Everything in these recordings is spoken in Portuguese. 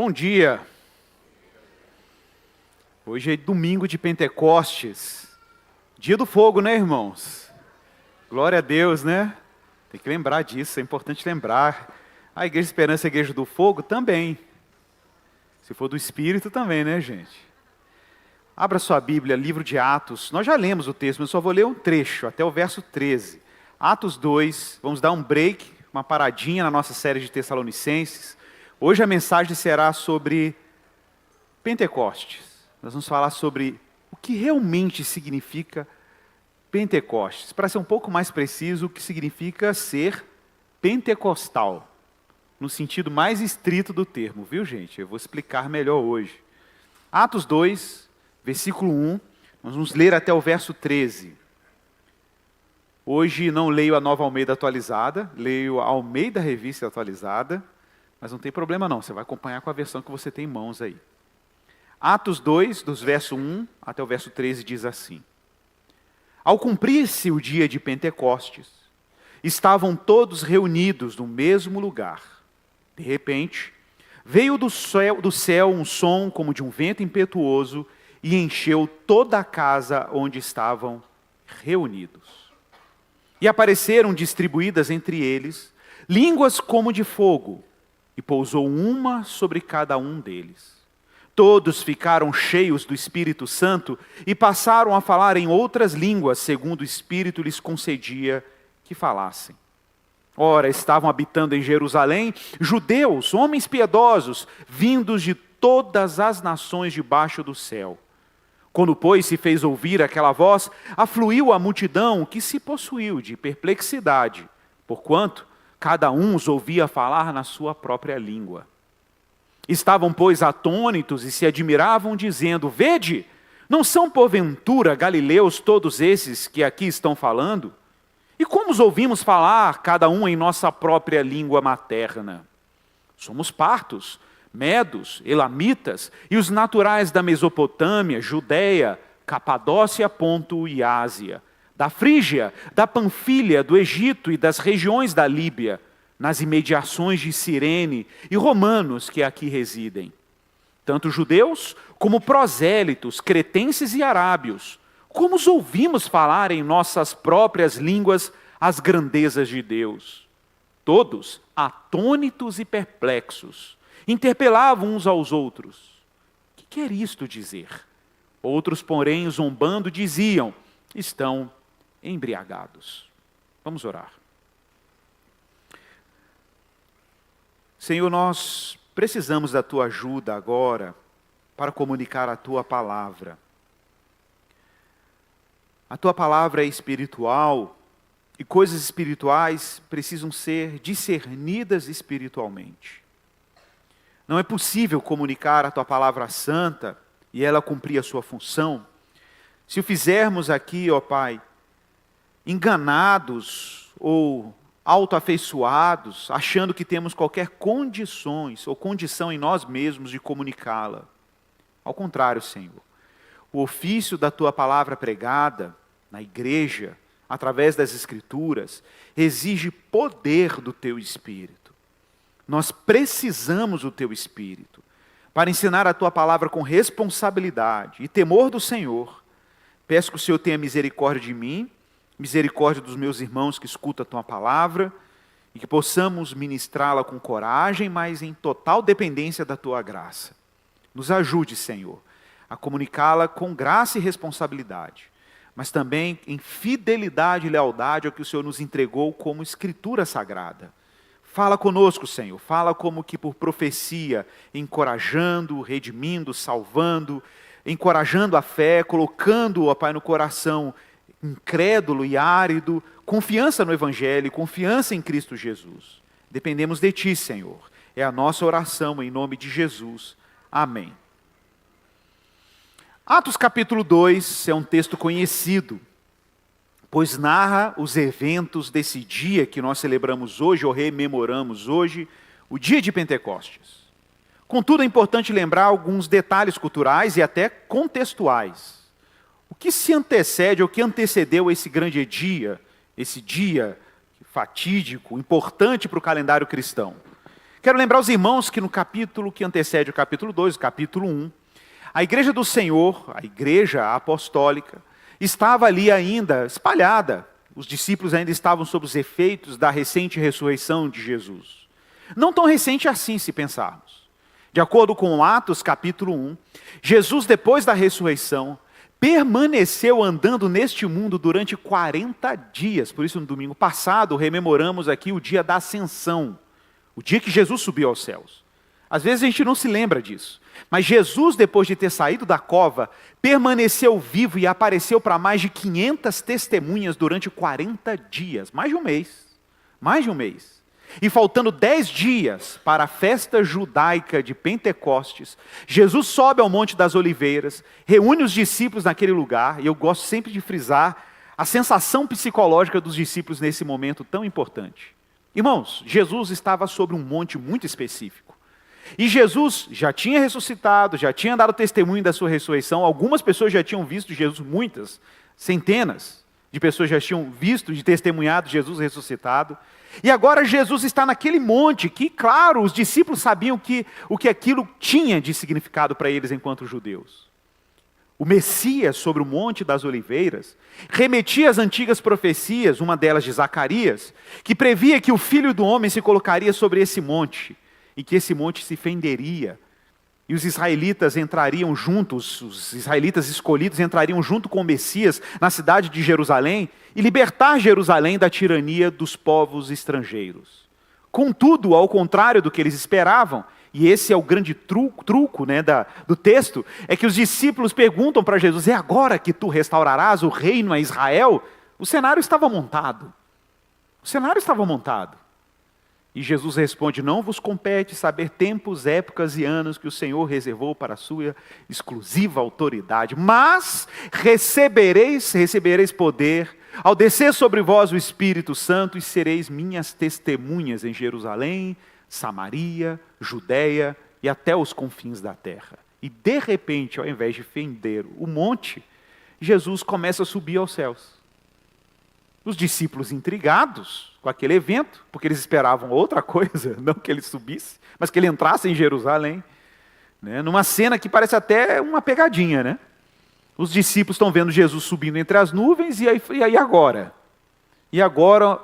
Bom dia! Hoje é domingo de Pentecostes, dia do fogo, né, irmãos? Glória a Deus, né? Tem que lembrar disso, é importante lembrar. A Igreja Esperança é a Igreja do Fogo também. Se for do Espírito também, né, gente? Abra sua Bíblia, livro de Atos. Nós já lemos o texto, mas eu só vou ler um trecho, até o verso 13. Atos 2, vamos dar um break, uma paradinha na nossa série de Tessalonicenses. Hoje a mensagem será sobre Pentecostes. Nós vamos falar sobre o que realmente significa Pentecostes. Para ser um pouco mais preciso, o que significa ser pentecostal. No sentido mais estrito do termo, viu, gente? Eu vou explicar melhor hoje. Atos 2, versículo 1, nós vamos ler até o verso 13. Hoje não leio a Nova Almeida atualizada, leio a Almeida Revista atualizada, mas não tem problema não, você vai acompanhar com a versão que você tem em mãos aí. Atos 2, dos versos 1 até o verso 13, diz assim: Ao cumprir-se o dia de Pentecostes, estavam todos reunidos no mesmo lugar. De repente, veio do céu um som como de um vento impetuoso e encheu toda a casa onde estavam reunidos. E apareceram distribuídas entre eles línguas como de fogo, e pousou uma sobre cada um deles. Todos ficaram cheios do Espírito Santo e passaram a falar em outras línguas, segundo o Espírito lhes concedia que falassem. Ora, estavam habitando em Jerusalém judeus, homens piedosos, vindos de todas as nações debaixo do céu. Quando, pois, se fez ouvir aquela voz, afluiu a multidão que se possuiu de perplexidade, porquanto cada um os ouvia falar na sua própria língua. Estavam, pois, atônitos e se admiravam, dizendo: Vede, não são porventura galileus todos esses que aqui estão falando? E como os ouvimos falar, cada um em nossa própria língua materna? Somos partos, medos, elamitas e os naturais da Mesopotâmia, Judeia, Capadócia, Ponto e Ásia, da Frígia, da Panfilha, do Egito e das regiões da Líbia, nas imediações de Cirene, e romanos que aqui residem. Tanto judeus como prosélitos, cretenses e arábios, como os ouvimos falar em nossas próprias línguas as grandezas de Deus. Todos, atônitos e perplexos, interpelavam uns aos outros: que quer isto dizer? Outros, porém, zombando, diziam: estão embriagados. Vamos orar. Senhor, nós precisamos da Tua ajuda agora para comunicar a Tua palavra. A Tua palavra é espiritual e coisas espirituais precisam ser discernidas espiritualmente. Não é possível comunicar a Tua palavra santa e ela cumprir a sua função se o fizermos aqui, ó Pai, enganados ou autoafeiçoados, achando que temos qualquer condições ou condição em nós mesmos de comunicá-la. Ao contrário, Senhor, o ofício da Tua palavra pregada na igreja, através das Escrituras, exige poder do Teu Espírito. Nós precisamos do Teu Espírito para ensinar a Tua palavra com responsabilidade e temor do Senhor. Peço que o Senhor tenha misericórdia de mim, misericórdia dos meus irmãos que escutam a Tua palavra, e que possamos ministrá-la com coragem, mas em total dependência da Tua graça. Nos ajude, Senhor, a comunicá-la com graça e responsabilidade, mas também em fidelidade e lealdade ao que o Senhor nos entregou como Escritura Sagrada. Fala conosco, Senhor, fala como que por profecia, encorajando, redimindo, salvando, encorajando a fé, colocando, ó Pai, no coração incrédulo e árido, confiança no Evangelho, confiança em Cristo Jesus. Dependemos de Ti, Senhor. É a nossa oração em nome de Jesus. Amém. Atos capítulo 2 é um texto conhecido, pois narra os eventos desse dia que nós celebramos hoje, ou rememoramos hoje, o dia de Pentecostes. Contudo, é importante lembrar alguns detalhes culturais e até contextuais. O que se antecede, ou que antecedeu esse grande dia, esse dia fatídico, importante para o calendário cristão? Quero lembrar os irmãos que no capítulo que antecede o capítulo 2, o capítulo 1, a igreja do Senhor, a igreja apostólica, estava ali ainda espalhada. Os discípulos ainda estavam sob os efeitos da recente ressurreição de Jesus. Não tão recente assim, se pensarmos. De acordo com Atos capítulo 1, Jesus, depois da ressurreição, permaneceu andando neste mundo durante 40 dias. Por isso, no domingo passado, rememoramos aqui o dia da ascensão, o dia que Jesus subiu aos céus. Às vezes a gente não se lembra disso. Mas Jesus, depois de ter saído da cova, permaneceu vivo e apareceu para mais de 500 testemunhas durante 40 dias. Mais de um mês. Mais de um mês. E faltando 10 dias para a festa judaica de Pentecostes, Jesus sobe ao Monte das Oliveiras, reúne os discípulos naquele lugar, e eu gosto sempre de frisar a sensação psicológica dos discípulos nesse momento tão importante. Irmãos, Jesus estava sobre um monte muito específico. E Jesus já tinha ressuscitado, já tinha dado testemunho da sua ressurreição, algumas pessoas já tinham visto Jesus, muitas, centenas de pessoas já tinham visto e testemunhado Jesus ressuscitado. E agora Jesus está naquele monte que, claro, os discípulos sabiam o que aquilo tinha de significado para eles enquanto judeus. O Messias sobre o Monte das Oliveiras remetia às antigas profecias, uma delas de Zacarias, que previa que o Filho do Homem se colocaria sobre esse monte, e que esse monte se fenderia, e os israelitas entrariam juntos, os israelitas escolhidos entrariam junto com o Messias na cidade de Jerusalém, e libertar Jerusalém da tirania dos povos estrangeiros. Contudo, ao contrário do que eles esperavam, e esse é o grande truco do texto, é que os discípulos perguntam para Jesus: é agora que tu restaurarás o reino a Israel? O cenário estava montado. O cenário estava montado. E Jesus responde: não vos compete saber tempos, épocas e anos que o Senhor reservou para a sua exclusiva autoridade, mas recebereis poder ao descer sobre vós o Espírito Santo, e sereis minhas testemunhas em Jerusalém, Samaria, Judeia e até os confins da terra. E de repente, ao invés de fender o monte, Jesus começa a subir aos céus. Os discípulos intrigados com aquele evento, porque eles esperavam outra coisa, não que ele subisse, mas que ele entrasse em Jerusalém, né? Numa cena que parece até uma pegadinha, né? Os discípulos estão vendo Jesus subindo entre as nuvens, e aí agora? E agora,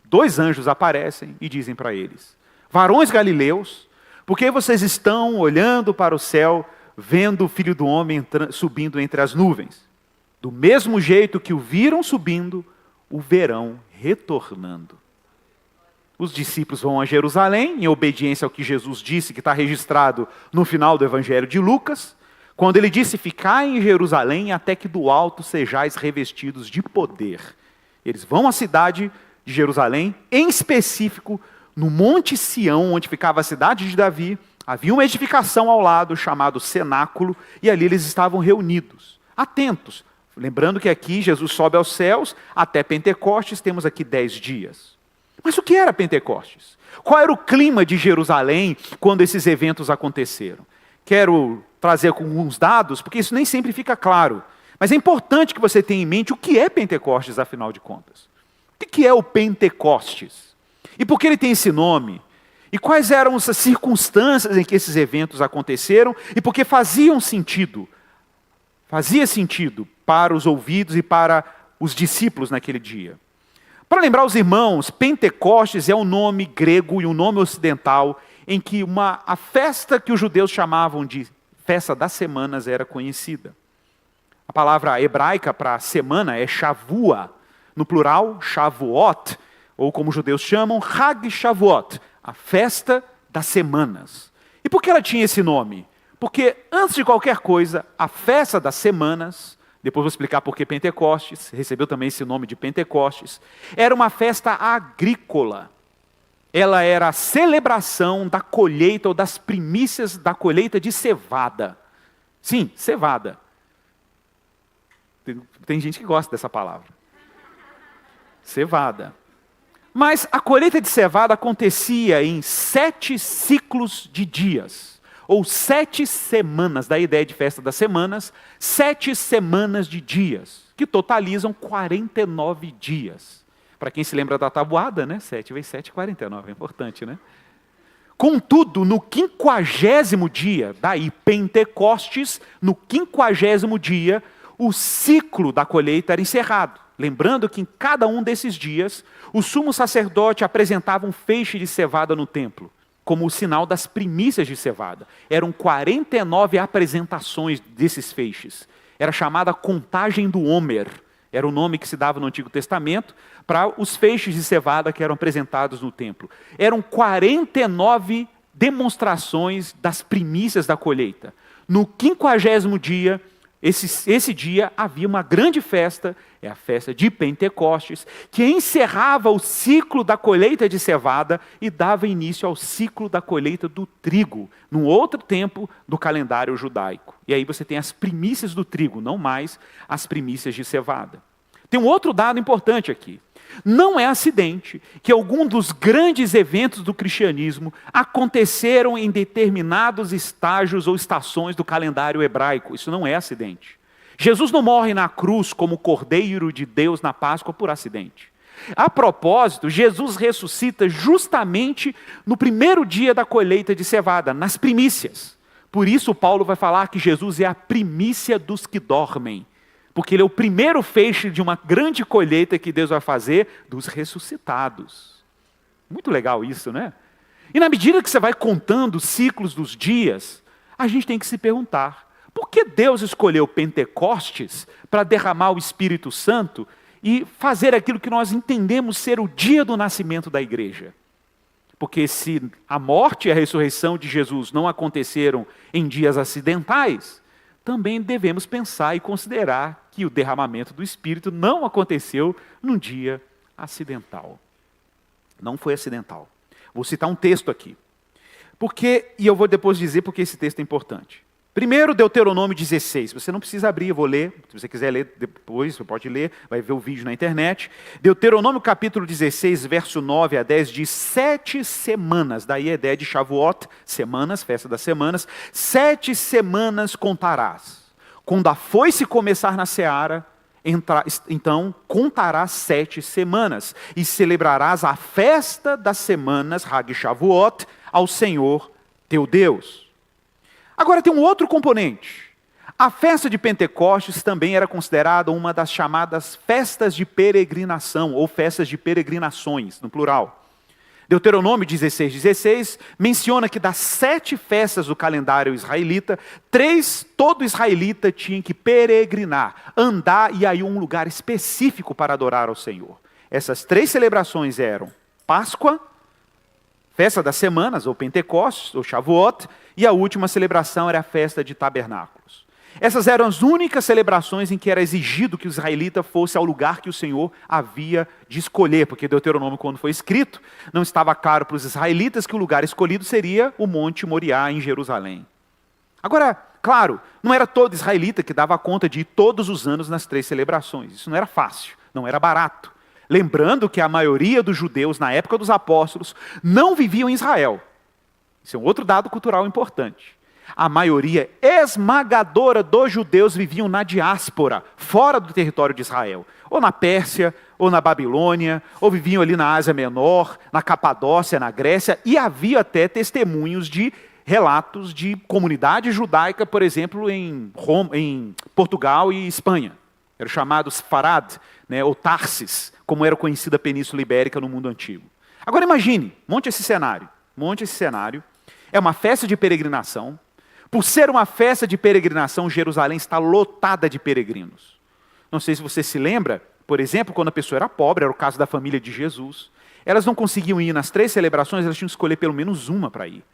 dois anjos aparecem e dizem para eles: varões galileus, por que vocês estão olhando para o céu, vendo o Filho do Homem subindo entre as nuvens? Do mesmo jeito que o viram subindo, o verão retornando. Os discípulos vão a Jerusalém, em obediência ao que Jesus disse, que está registrado no final do Evangelho de Lucas, quando ele disse: ficai em Jerusalém até que do alto sejais revestidos de poder. Eles vão à cidade de Jerusalém, em específico, no Monte Sião, onde ficava a cidade de Davi. Havia uma edificação ao lado, chamado Cenáculo, e ali eles estavam reunidos, atentos. Lembrando que aqui Jesus sobe aos céus, até Pentecostes temos aqui 10 dias. Mas o que era Pentecostes? Qual era o clima de Jerusalém quando esses eventos aconteceram? Quero trazer alguns dados, porque isso nem sempre fica claro. Mas é importante que você tenha em mente o que é Pentecostes, afinal de contas. O que é o Pentecostes? E por que ele tem esse nome? E quais eram as circunstâncias em que esses eventos aconteceram? E por que faziam sentido? Fazia sentido para os ouvidos e para os discípulos naquele dia. Para lembrar os irmãos, Pentecostes é um nome grego e um nome ocidental em que a festa que os judeus chamavam de festa das semanas era conhecida. A palavra hebraica para semana é Shavua, no plural Shavuot, ou como os judeus chamam, Hag Shavuot, a festa das semanas. E por que ela tinha esse nome? Porque antes de qualquer coisa, a festa das semanas, depois vou explicar por que Pentecostes, recebeu também esse nome de Pentecostes, era uma festa agrícola. Ela era a celebração da colheita ou das primícias da colheita de cevada. Sim, cevada. Tem gente que gosta dessa palavra. Cevada. Mas a colheita de cevada acontecia em 7 ciclos de dias, ou 7 semanas, da ideia de festa das semanas, 7 semanas de dias, que totalizam 49 dias. Para quem se lembra da tabuada, né? 7 vezes 7, 49, é importante, né? Contudo, no 50º dia, daí Pentecostes, no 50º dia, o ciclo da colheita era encerrado. Lembrando que em cada um desses dias, o sumo sacerdote apresentava um feixe de cevada no templo, como o sinal das primícias de cevada. Eram 49 apresentações desses feixes. Era chamada contagem do Homer. Era o nome que se dava no Antigo Testamento para os feixes de cevada que eram apresentados no templo. Eram 49 demonstrações das primícias da colheita. No 50º dia, esse dia havia uma grande festa, é a festa de Pentecostes, que encerrava o ciclo da colheita de cevada e dava início ao ciclo da colheita do trigo, num outro tempo do calendário judaico. E aí você tem as primícias do trigo, não mais as primícias de cevada. Tem um outro dado importante aqui. Não é acidente que alguns dos grandes eventos do cristianismo aconteceram em determinados estágios ou estações do calendário hebraico. Isso não é acidente. Jesus não morre na cruz como Cordeiro de Deus na Páscoa por acidente. A propósito, Jesus ressuscita justamente no primeiro dia da colheita de cevada, nas primícias. Por isso Paulo vai falar que Jesus é a primícia dos que dormem. Porque ele é o primeiro feixe de uma grande colheita que Deus vai fazer dos ressuscitados. Muito legal isso, né? E na medida que você vai contando os ciclos dos dias, a gente tem que se perguntar, por que Deus escolheu Pentecostes para derramar o Espírito Santo e fazer aquilo que nós entendemos ser o dia do nascimento da igreja? Porque se a morte e a ressurreição de Jesus não aconteceram em dias acidentais, também devemos pensar e considerar que o derramamento do Espírito não aconteceu num dia acidental. Não foi acidental. Vou citar um texto aqui. E eu vou depois dizer porque esse texto é importante. Primeiro, Deuteronômio 16. Você não precisa abrir, eu vou ler. Se você quiser ler depois, você pode ler, vai ver o vídeo na internet. Deuteronômio capítulo 16, verso 9 a 10, diz 7 semanas. Daí a ideia de Shavuot, semanas, festa das semanas. 7 semanas contarás. Quando a foice começar na seara, então contarás 7 semanas. E celebrarás a festa das semanas, Hag Shavuot, ao Senhor teu Deus. Agora tem um outro componente. A festa de Pentecostes também era considerada uma das chamadas festas de peregrinação, ou festas de peregrinações, no plural. Deuteronômio 16:16 menciona que das 7 festas do calendário israelita, 3 todo israelita tinha que peregrinar, andar e aí um lugar específico para adorar ao Senhor. Essas 3 celebrações eram Páscoa, Festa das Semanas, ou Pentecostes, ou Shavuot, e a última celebração era a Festa de Tabernáculos. Essas eram as únicas celebrações em que era exigido que o israelita fosse ao lugar que o Senhor havia de escolher, porque Deuteronômio, quando foi escrito, não estava claro para os israelitas que o lugar escolhido seria o Monte Moriá, em Jerusalém. Agora, claro, não era todo israelita que dava conta de ir todos os anos nas 3 celebrações. Isso não era fácil, não era barato. Lembrando que a maioria dos judeus, na época dos apóstolos, não viviam em Israel. Isso é um outro dado cultural importante. A maioria esmagadora dos judeus viviam na diáspora, fora do território de Israel. Ou na Pérsia, ou na Babilônia, ou viviam ali na Ásia Menor, na Capadócia, na Grécia, e havia até testemunhos de relatos de comunidade judaica, por exemplo, em Portugal e Espanha. Eram chamados Farad, ou Tarsis, como era conhecida a Península Ibérica no mundo antigo. Agora imagine, monte esse cenário. É uma festa de peregrinação. Por ser uma festa de peregrinação, Jerusalém está lotada de peregrinos. Não sei se você se lembra, por exemplo, quando a pessoa era pobre, era o caso da família de Jesus, elas não conseguiam ir nas 3 celebrações, elas tinham que escolher pelo menos uma para ir.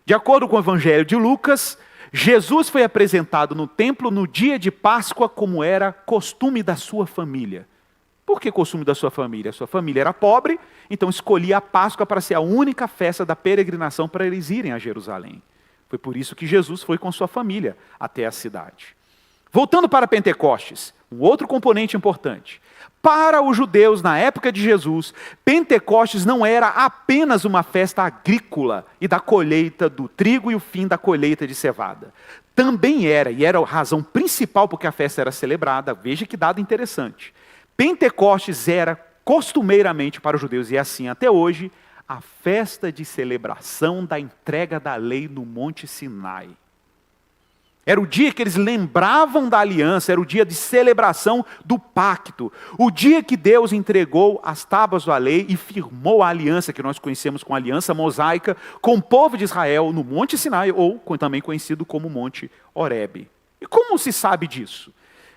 De acordo com o Evangelho de Lucas, Jesus foi apresentado no templo no dia de Páscoa como era costume da sua família. Por que costume da sua família? A sua família era pobre, então escolhia a Páscoa para ser a única festa da peregrinação para eles irem a Jerusalém. Foi por isso que Jesus foi com sua família até a cidade. Voltando para Pentecostes, um outro componente importante. Para os judeus, na época de Jesus, Pentecostes não era apenas uma festa agrícola e da colheita do trigo e o fim da colheita de cevada. Também era, e era a razão principal porque a festa era celebrada, veja que dado interessante. Pentecostes era costumeiramente para os judeus, e é assim até hoje, a festa de celebração da entrega da lei no Monte Sinai. Era o dia que eles lembravam da aliança, era o dia de celebração do pacto. O dia que Deus entregou as tábuas da lei e firmou a aliança, que nós conhecemos como aliança mosaica, com o povo de Israel no Monte Sinai, ou também conhecido como Monte Horebe. E como se sabe disso?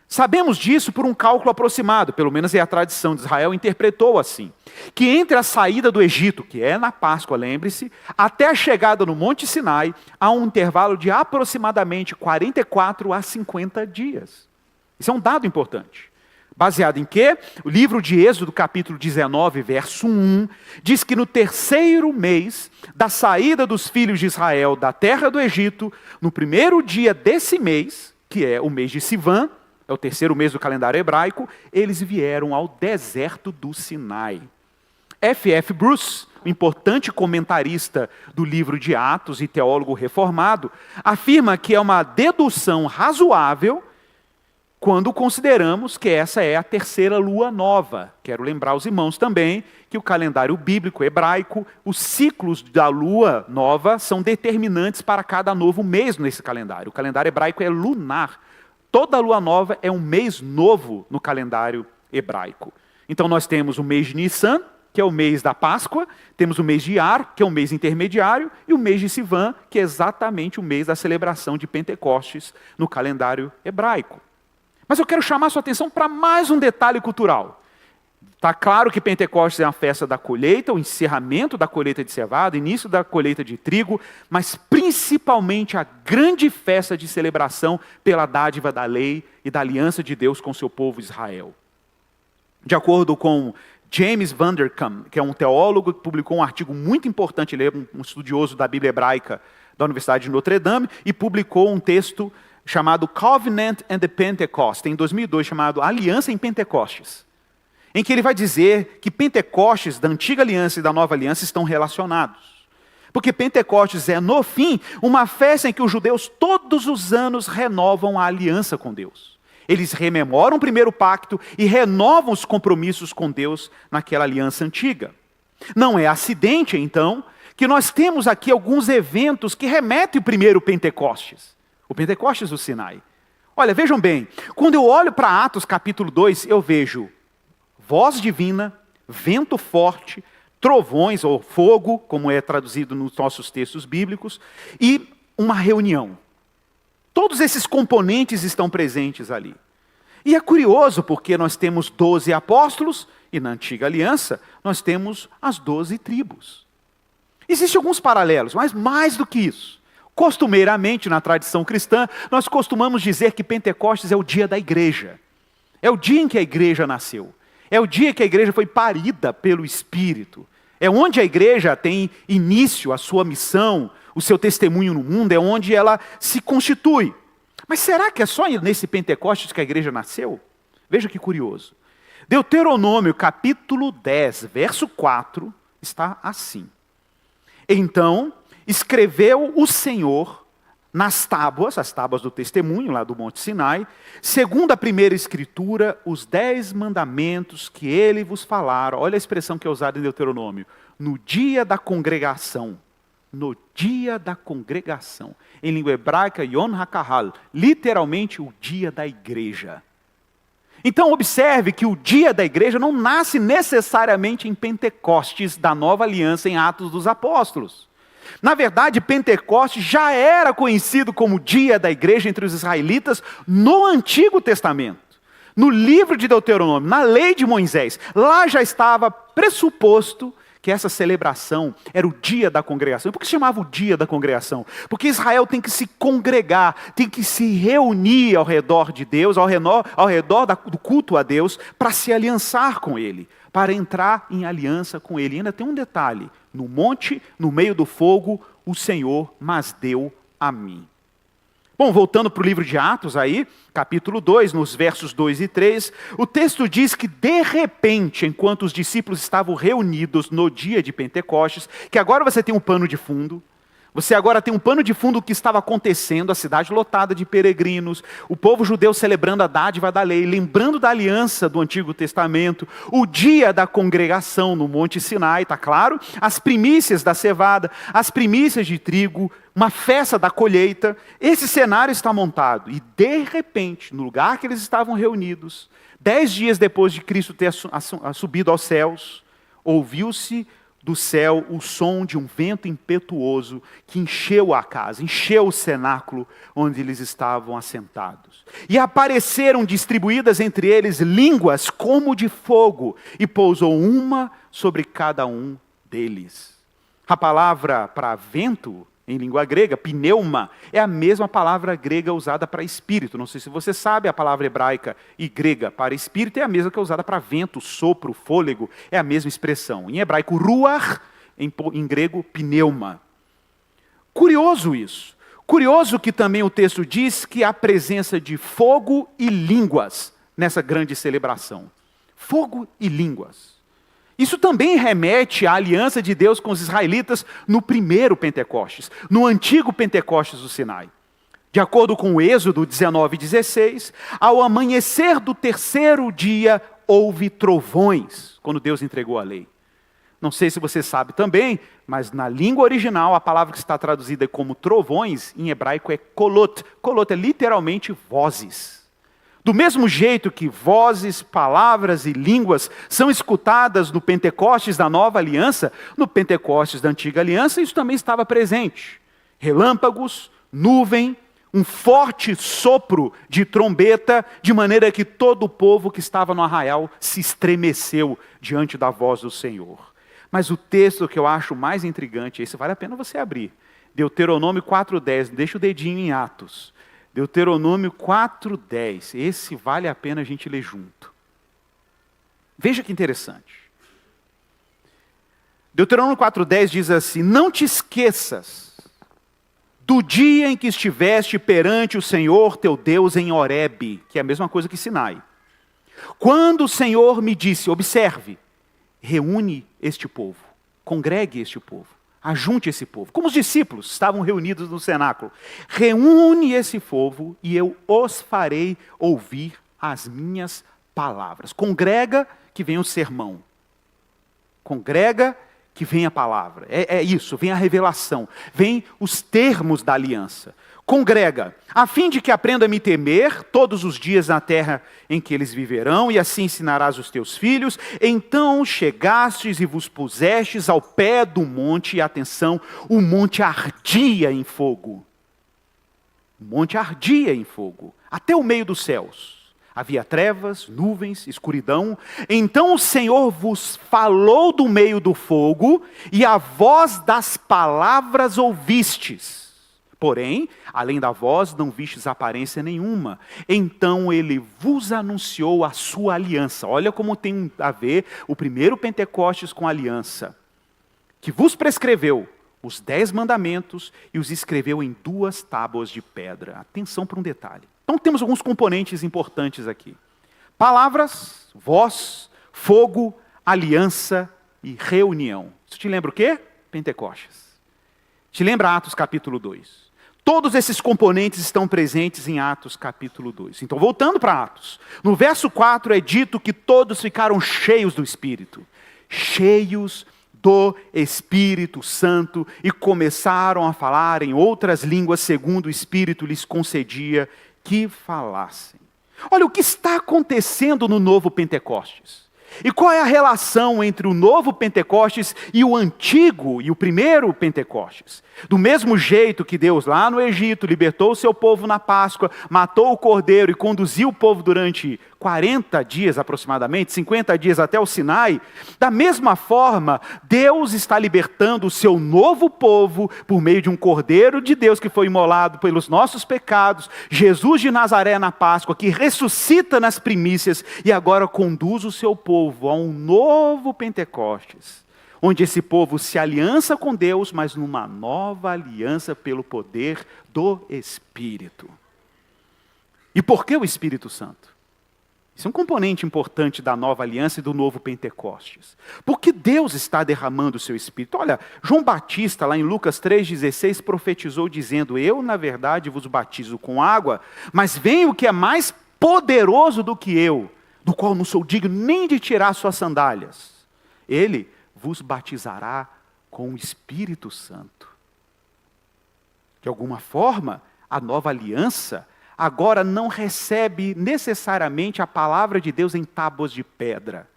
Sabemos disso por um cálculo aproximado, pelo menos é a tradição de Israel interpretou assim, que entre a saída do Egito, que é na Páscoa, lembre-se, até a chegada no Monte Sinai, há um intervalo de aproximadamente 44 a 50 dias. Isso é um dado importante. Baseado em quê? O livro de Êxodo, capítulo 19, verso 1, diz que no terceiro mês da saída dos filhos de Israel da terra do Egito, no primeiro dia desse mês, que é o mês de Sivan, é o terceiro mês do calendário hebraico, eles vieram ao deserto do Sinai. F.F. Bruce, um importante comentarista do livro de Atos e teólogo reformado, afirma que é uma dedução razoável quando consideramos que essa é a terceira lua nova. Quero lembrar os irmãos também que o calendário bíblico hebraico, os ciclos da lua nova são determinantes para cada novo mês nesse calendário. O calendário hebraico é lunar. Toda lua nova é um mês novo no calendário hebraico. Então nós temos o mês de Nissan, que é o mês da Páscoa, temos o mês de Iyar, que é o mês intermediário, e o mês de Sivan, que é exatamente o mês da celebração de Pentecostes no calendário hebraico. Mas eu quero chamar a sua atenção para mais um detalhe cultural. Está claro que Pentecostes é uma festa da colheita, o encerramento da colheita de cevada, início da colheita de trigo, mas principalmente a grande festa de celebração pela dádiva da lei e da aliança de Deus com seu povo Israel. De acordo com James Vanderkam, que é um teólogo que publicou um artigo muito importante, ele é um estudioso da Bíblia hebraica da Universidade de Notre Dame, e publicou um texto chamado Covenant and the Pentecost, em 2002, chamado Aliança em Pentecostes, em que ele vai dizer que Pentecostes da antiga aliança e da nova aliança estão relacionados. Porque Pentecostes é, no fim, uma festa em que os judeus todos os anos renovam a aliança com Deus. Eles rememoram o primeiro pacto e renovam os compromissos com Deus naquela aliança antiga. Não é acidente, então, que nós temos aqui alguns eventos que remetem ao primeiro Pentecostes. O Pentecostes do Sinai. Olha, vejam bem, quando eu olho para Atos capítulo 2, eu vejo voz divina, vento forte, trovões ou fogo, como é traduzido nos nossos textos bíblicos, e uma reunião. Todos esses componentes estão presentes ali. E é curioso porque nós temos 12 apóstolos, e na antiga aliança nós temos as 12 tribos. Existem alguns paralelos, mas mais do que isso. Costumeiramente, na tradição cristã, nós costumamos dizer que Pentecostes é o dia da igreja. É o dia em que a igreja nasceu. É o dia que a igreja foi parida pelo Espírito. É onde a igreja tem início a sua missão, o seu testemunho no mundo, é onde ela se constitui. Mas será que é só nesse Pentecostes que a igreja nasceu? Veja que curioso. Deuteronômio capítulo 10, verso 4, está assim. Então escreveu o Senhor nas tábuas, as tábuas do testemunho lá do Monte Sinai, segundo a primeira escritura, os 10 mandamentos que ele vos falara. Olha a expressão que é usada em Deuteronômio. No dia da congregação. No dia da congregação. Em língua hebraica, Yom HaKahal. Literalmente, o dia da igreja. Então observe que o dia da igreja não nasce necessariamente em Pentecostes da nova aliança em Atos dos Apóstolos. Na verdade, Pentecostes já era conhecido como dia da igreja entre os israelitas no Antigo Testamento. No livro de Deuteronômio, na lei de Moisés, lá já estava pressuposto que essa celebração era o dia da congregação. Por que se chamava o dia da congregação? Porque Israel tem que se congregar, tem que se reunir ao redor de Deus, ao redor do culto a Deus, para se aliançar com Ele, para entrar em aliança com Ele. E ainda tem um detalhe, no monte, no meio do fogo, o Senhor mas deu a mim. Bom, voltando para o livro de Atos aí, capítulo 2, nos versos 2 e 3, o texto diz que de repente, enquanto os discípulos estavam reunidos no dia de Pentecostes, que agora você tem um pano de fundo, Você agora tem um pano de fundo do que estava acontecendo, a cidade lotada de peregrinos, o povo judeu celebrando a dádiva da lei, lembrando da aliança do Antigo Testamento, o dia da congregação no Monte Sinai, está claro? As primícias da cevada, as primícias de trigo, uma festa da colheita. Esse cenário está montado e, de repente, no lugar que eles estavam reunidos, 10 dias depois de Cristo ter subido aos céus, ouviu-se do céu o som de um vento impetuoso que encheu a casa, encheu o cenáculo onde eles estavam assentados. E apareceram distribuídas entre eles línguas como de fogo, e pousou uma sobre cada um deles. A palavra para vento, em língua grega, pneuma, é a mesma palavra grega usada para espírito. Não sei se você sabe, a palavra hebraica e grega para espírito é a mesma que é usada para vento, sopro, fôlego, é a mesma expressão. Em hebraico, ruach, em grego, pneuma. Curioso isso. Curioso que também o texto diz que há presença de fogo e línguas nessa grande celebração. Fogo e línguas. Isso também remete à aliança de Deus com os israelitas no primeiro Pentecostes, no antigo Pentecostes do Sinai. De acordo com o Êxodo 19:16, ao amanhecer do terceiro dia houve trovões, quando Deus entregou a lei. Não sei se você sabe também, mas na língua original a palavra que está traduzida como trovões, em hebraico é kolot. Kolot é literalmente vozes. Do mesmo jeito que vozes, palavras e línguas são escutadas no Pentecostes da Nova Aliança, no Pentecostes da Antiga Aliança isso também estava presente. Relâmpagos, nuvem, um forte sopro de trombeta, de maneira que todo o povo que estava no arraial se estremeceu diante da voz do Senhor. Mas o texto que eu acho mais intrigante, esse vale a pena você abrir. Deuteronômio 4:10, deixa o dedinho em Atos. Deuteronômio 4:10, esse vale a pena a gente ler junto. Veja que interessante. Deuteronômio 4:10 diz assim: não te esqueças do dia em que estiveste perante o Senhor teu Deus em Horebe, que é a mesma coisa que Sinai. Quando o Senhor me disse, observe, reúne este povo, congregue este povo. Ajunte esse povo, como os discípulos estavam reunidos no cenáculo. Reúne esse povo e eu os farei ouvir as minhas palavras. Congrega que venha o sermão. Congrega que venha a palavra. É isso, vem a revelação. Vem os termos da aliança. Congrega, a fim de que aprenda a me temer todos os dias na terra em que eles viverão, e assim ensinarás os teus filhos. Então chegastes e vos pusestes ao pé do monte, e atenção, o monte ardia em fogo. O monte ardia em fogo, até o meio dos céus. Havia trevas, nuvens, escuridão. Então o Senhor vos falou do meio do fogo, e a voz das palavras ouvistes. Porém, além da voz, não vistes aparência nenhuma. Então ele vos anunciou a sua aliança. Olha como tem a ver o primeiro Pentecostes com a aliança. Que vos prescreveu os 10 mandamentos e os escreveu em 2 tábuas de pedra. Atenção para um detalhe. Então temos alguns componentes importantes aqui. Palavras, voz, fogo, aliança e reunião. Isso te lembra o quê? Pentecostes. Te lembra Atos capítulo 2. Todos esses componentes estão presentes em Atos capítulo 2. Então, voltando para Atos. No verso 4 é dito que todos ficaram cheios do Espírito. Cheios do Espírito Santo. E começaram a falar em outras línguas, segundo o Espírito lhes concedia que falassem. Olha o que está acontecendo no novo Pentecostes. E qual é a relação entre o novo Pentecostes e o antigo e o primeiro Pentecostes? Do mesmo jeito que Deus lá no Egito libertou o seu povo na Páscoa, matou o cordeiro e conduziu o povo durante 40 dias aproximadamente, 50 dias até o Sinai, da mesma forma, Deus está libertando o seu novo povo por meio de um cordeiro de Deus que foi imolado pelos nossos pecados, Jesus de Nazaré na Páscoa, que ressuscita nas primícias e agora conduz o seu povo a um novo Pentecostes, onde esse povo se aliança com Deus, mas numa nova aliança pelo poder do Espírito. E por que o Espírito Santo? Isso é um componente importante da nova aliança e do novo Pentecostes. Porque Deus está derramando o seu Espírito. Olha, João Batista, lá em Lucas 3,16, profetizou dizendo: eu, na verdade, vos batizo com água, mas vem o que é mais poderoso do que eu, do qual não sou digno nem de tirar suas sandálias. Ele vos batizará com o Espírito Santo. De alguma forma, a nova aliança agora não recebe necessariamente a palavra de Deus em tábuas de pedra.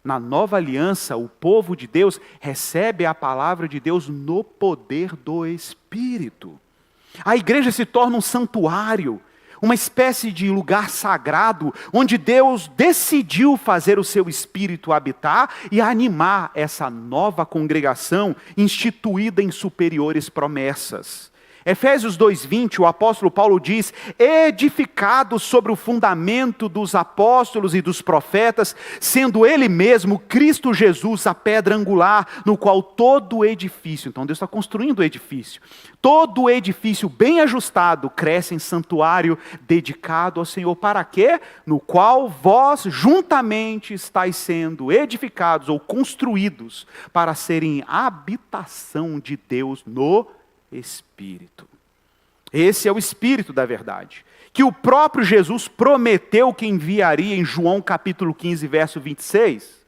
Na nova aliança, o povo de Deus recebe a palavra de Deus no poder do Espírito. A igreja se torna um santuário, uma espécie de lugar sagrado, onde Deus decidiu fazer o seu Espírito habitar e animar essa nova congregação instituída em superiores promessas. Efésios 2:20, o apóstolo Paulo diz: edificado sobre o fundamento dos apóstolos e dos profetas, sendo ele mesmo, Cristo Jesus, a pedra angular, no qual todo o edifício, então Deus está construindo o edifício, todo o edifício bem ajustado cresce em santuário dedicado ao Senhor. Para quê? No qual vós juntamente estáis sendo edificados ou construídos para serem habitação de Deus no Espírito. Esse é o Espírito da verdade, que o próprio Jesus prometeu que enviaria em João capítulo 15, verso 26,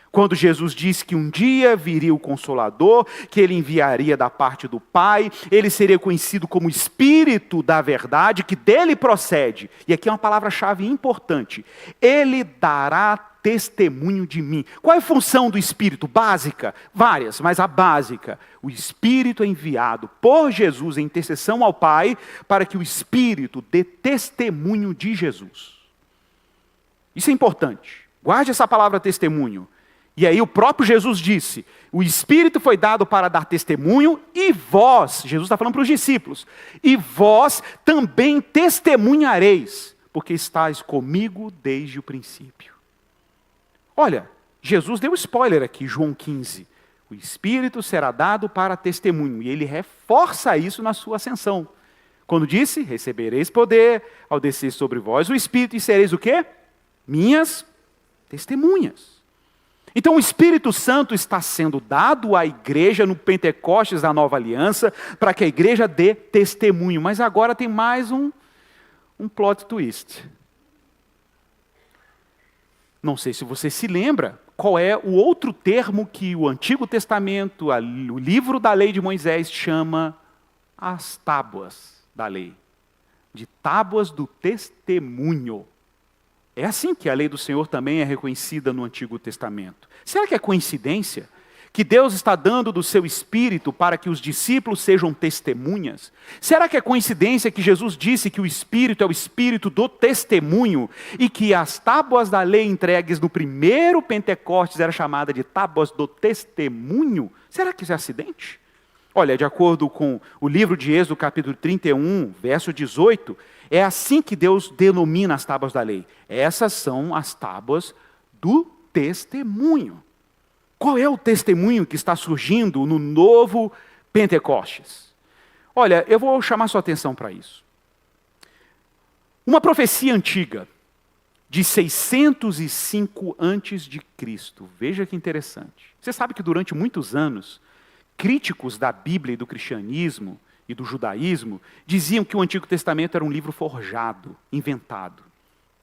quando Jesus disse que um dia viria o Consolador, que ele enviaria da parte do Pai, ele seria conhecido como Espírito da verdade, que dele procede, e aqui é uma palavra-chave importante: ele dará testemunho de mim. Qual é a função do Espírito? Básica? Várias, mas a básica: o Espírito é enviado por Jesus em intercessão ao Pai, para que o Espírito dê testemunho de Jesus. Isso é importante. Guarde essa palavra testemunho. E aí o próprio Jesus disse: o Espírito foi dado para dar testemunho, e vós, Jesus está falando para os discípulos, e vós também testemunhareis, porque estáis comigo desde o princípio. Olha, Jesus deu spoiler aqui, João 15. O Espírito será dado para testemunho, e ele reforça isso na sua ascensão. Quando disse: recebereis poder ao descer sobre vós o Espírito, e sereis o quê? Minhas testemunhas. Então o Espírito Santo está sendo dado à igreja no Pentecostes da Nova Aliança, para que a igreja dê testemunho. Mas agora tem mais um plot twist. Não sei se você se lembra qual é o outro termo que o Antigo Testamento, o livro da lei de Moisés, chama as tábuas da lei. De tábuas do testemunho. É assim que a lei do Senhor também é reconhecida no Antigo Testamento. Será que é coincidência que Deus está dando do seu Espírito para que os discípulos sejam testemunhas? Será que é coincidência que Jesus disse que o Espírito é o Espírito do testemunho e que as tábuas da lei entregues no primeiro Pentecostes era chamada de tábuas do testemunho? Será que isso é acidente? Olha, de acordo com o livro de Êxodo, capítulo 31, verso 18, é assim que Deus denomina as tábuas da lei. Essas são as tábuas do testemunho. Qual é o testemunho que está surgindo no novo Pentecostes? Olha, eu vou chamar sua atenção para isso. Uma profecia antiga, de 605 a.C., veja que interessante. Você sabe que durante muitos anos, críticos da Bíblia e do cristianismo e do judaísmo diziam que o Antigo Testamento era um livro forjado, inventado.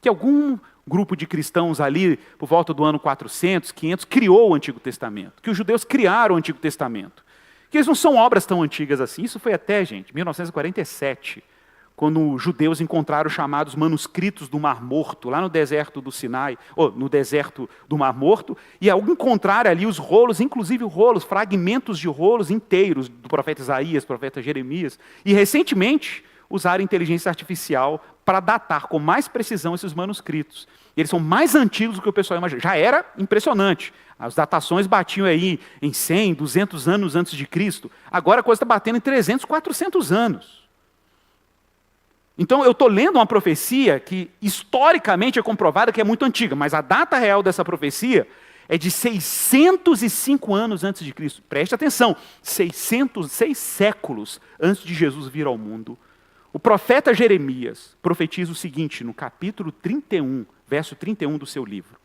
Que algum grupo de cristãos ali, por volta do ano 400, 500, criou o Antigo Testamento. Que os judeus criaram o Antigo Testamento. Que eles não são obras tão antigas assim. Isso foi até, 1947, quando os judeus encontraram os chamados manuscritos do Mar Morto, lá no deserto do Sinai, ou no deserto do Mar Morto, e ao encontrar ali os rolos, inclusive rolos, fragmentos de rolos inteiros, do profeta Isaías, do profeta Jeremias, e recentemente usaram inteligência artificial para datar com mais precisão esses manuscritos. Eles são mais antigos do que o pessoal imagina. Já era impressionante. As datações batiam aí em 100, 200 anos antes de Cristo. Agora a coisa está batendo em 300, 400 anos. Então eu estou lendo uma profecia que historicamente é comprovada que é muito antiga, mas a data real dessa profecia é de 605 anos antes de Cristo. Preste atenção, 6 séculos antes de Jesus vir ao mundo. O profeta Jeremias profetiza o seguinte, no capítulo 31, verso 31 do seu livro.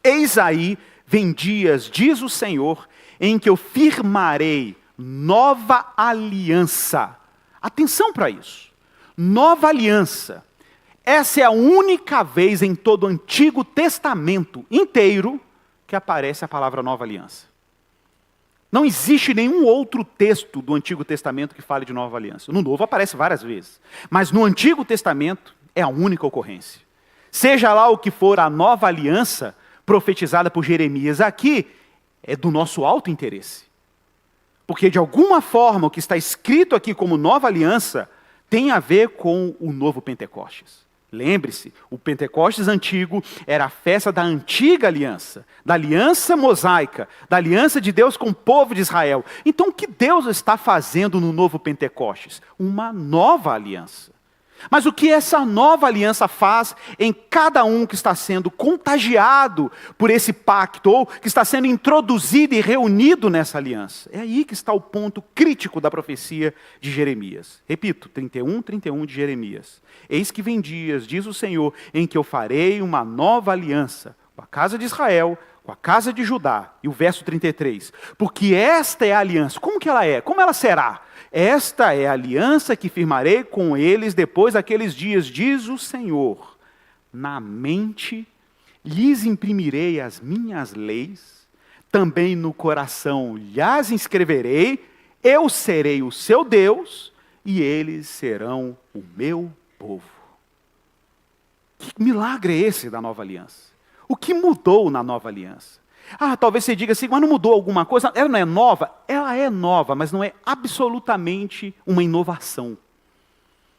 Eis aí, vem dias, diz o Senhor, em que eu firmarei nova aliança. Atenção para isso. Nova aliança. Essa é a única vez em todo o Antigo Testamento inteiro que aparece a palavra nova aliança. Não existe nenhum outro texto do Antigo Testamento que fale de nova aliança. No Novo aparece várias vezes. Mas no Antigo Testamento é a única ocorrência. Seja lá o que for a nova aliança profetizada por Jeremias aqui, é do nosso alto interesse. Porque de alguma forma o que está escrito aqui como nova aliança tem a ver com o novo Pentecostes. Lembre-se, o Pentecostes antigo era a festa da antiga aliança, da aliança mosaica, da aliança de Deus com o povo de Israel. Então o que Deus está fazendo no novo Pentecostes? Uma nova aliança. Mas o que essa nova aliança faz em cada um que está sendo contagiado por esse pacto, ou que está sendo introduzido e reunido nessa aliança? É aí que está o ponto crítico da profecia de Jeremias. Repito, 31 de Jeremias. Eis que vem dias, diz o Senhor, em que eu farei uma nova aliança com a casa de Israel, com a casa de Judá. E o verso 33. Porque esta é a aliança. Como que ela é? Como ela será? Esta é a aliança que firmarei com eles depois daqueles dias, diz o Senhor. Na mente lhes imprimirei as minhas leis, também no coração lhes inscreverei, eu serei o seu Deus, e eles serão o meu povo. Que milagre é esse da nova aliança? O que mudou na nova aliança? Talvez você diga assim, mas não mudou alguma coisa? Ela não é nova? Ela é nova, mas não é absolutamente uma inovação.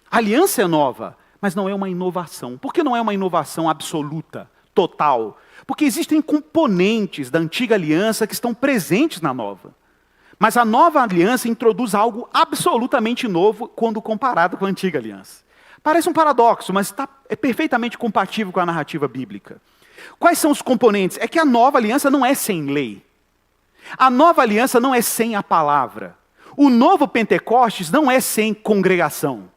A aliança é nova, mas não é uma inovação. Por que não é uma inovação absoluta, total? Porque existem componentes da antiga aliança que estão presentes na nova. Mas a nova aliança introduz algo absolutamente novo quando comparado com a antiga aliança. Parece um paradoxo, mas é perfeitamente compatível com a narrativa bíblica. Quais são os componentes? É que a nova aliança não é sem lei. A nova aliança não é sem a palavra. O novo Pentecostes não é sem congregação.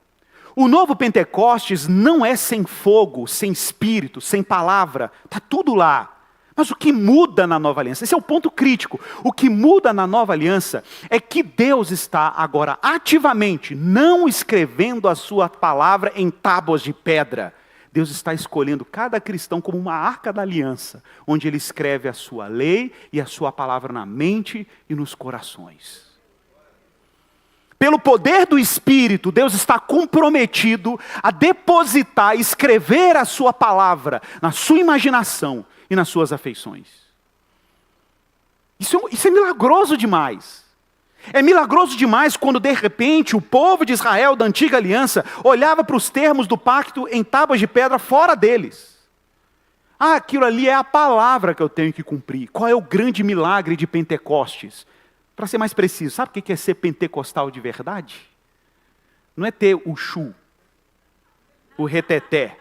O novo Pentecostes não é sem fogo, sem espírito, sem palavra. Está tudo lá. Mas o que muda na nova aliança? Esse é o ponto crítico. O que muda na nova aliança é que Deus está agora ativamente não escrevendo a sua palavra em tábuas de pedra. Deus está escolhendo cada cristão como uma arca da aliança, onde Ele escreve a sua lei e a sua palavra na mente e nos corações. Pelo poder do Espírito, Deus está comprometido a depositar, escrever a sua palavra na sua imaginação e nas suas afeições. Isso é milagroso demais. É milagroso demais quando, de repente, o povo de Israel da antiga aliança olhava para os termos do pacto em tábuas de pedra fora deles. Aquilo ali é a palavra que eu tenho que cumprir. Qual é o grande milagre de Pentecostes? Para ser mais preciso, sabe o que é ser pentecostal de verdade? Não é ter o chu, o reteté.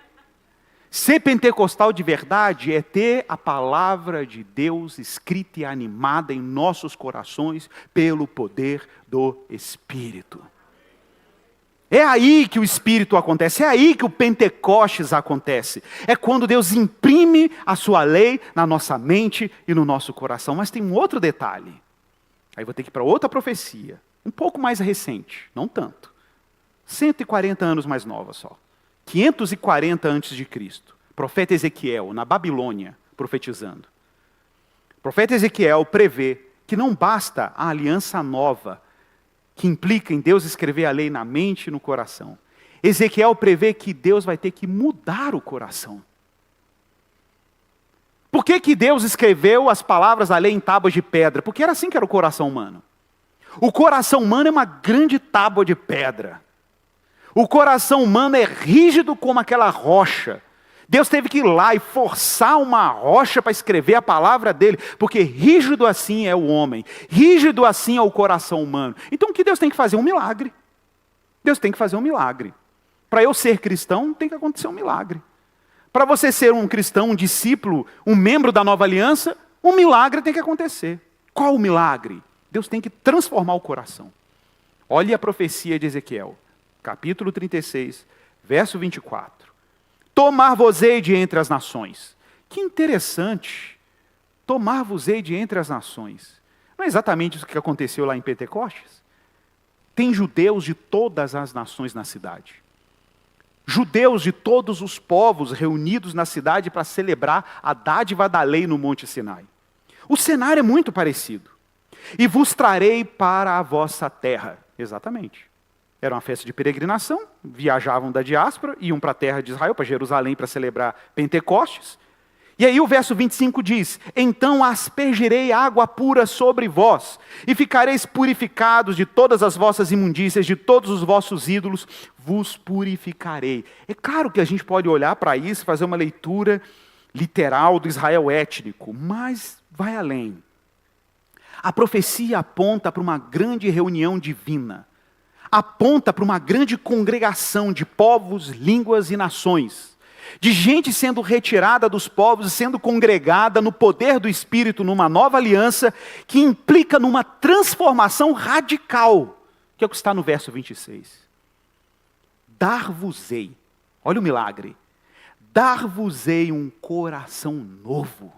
Ser pentecostal de verdade é ter a palavra de Deus escrita e animada em nossos corações pelo poder do Espírito. É aí que o Espírito acontece, é aí que o Pentecostes acontece. É quando Deus imprime a sua lei na nossa mente e no nosso coração. Mas tem um outro detalhe. Aí vou ter que ir para outra profecia, um pouco mais recente, não tanto. 140 anos mais nova só. 540 antes de Cristo. Profeta Ezequiel, na Babilônia, profetizando. O profeta Ezequiel prevê que não basta a aliança nova, que implica em Deus escrever a lei na mente e no coração. Ezequiel prevê que Deus vai ter que mudar o coração. Por que Deus escreveu as palavras da lei em tábuas de pedra? Porque era assim que era o coração humano. O coração humano é uma grande tábua de pedra. O coração humano é rígido como aquela rocha. Deus teve que ir lá e forçar uma rocha para escrever a palavra dele, porque rígido assim é o homem, rígido assim é o coração humano. Então o que Deus tem que fazer? Um milagre. Deus tem que fazer um milagre. Para eu ser cristão, tem que acontecer um milagre. Para você ser um cristão, um discípulo, um membro da nova aliança, um milagre tem que acontecer. Qual o milagre? Deus tem que transformar o coração. Olhe a profecia de Ezequiel. Capítulo 36, verso 24. tomar-vos-ei de entre as nações. Que interessante, tomar-vos-ei de entre as nações. Não é exatamente isso que aconteceu lá em Pentecostes? Tem judeus de todas as nações na cidade. Judeus de todos os povos reunidos na cidade para celebrar a dádiva da lei no Monte Sinai. O cenário é muito parecido. E vos trarei para a vossa terra. Exatamente. Era uma festa de peregrinação, viajavam da diáspora, iam para a terra de Israel, para Jerusalém, para celebrar Pentecostes. E aí o verso 25 diz, então aspergirei água pura sobre vós, e ficareis purificados de todas as vossas imundícias, de todos os vossos ídolos, vos purificarei. É claro que a gente pode olhar para isso, fazer uma leitura literal do Israel étnico, mas vai além. A profecia aponta para uma grande reunião divina, aponta para uma grande congregação de povos, línguas e nações, de gente sendo retirada dos povos e sendo congregada no poder do Espírito, numa nova aliança, que implica numa transformação radical, que é o que está no verso 26. Dar-vos-ei, olha o milagre, dar-vos-ei um coração novo.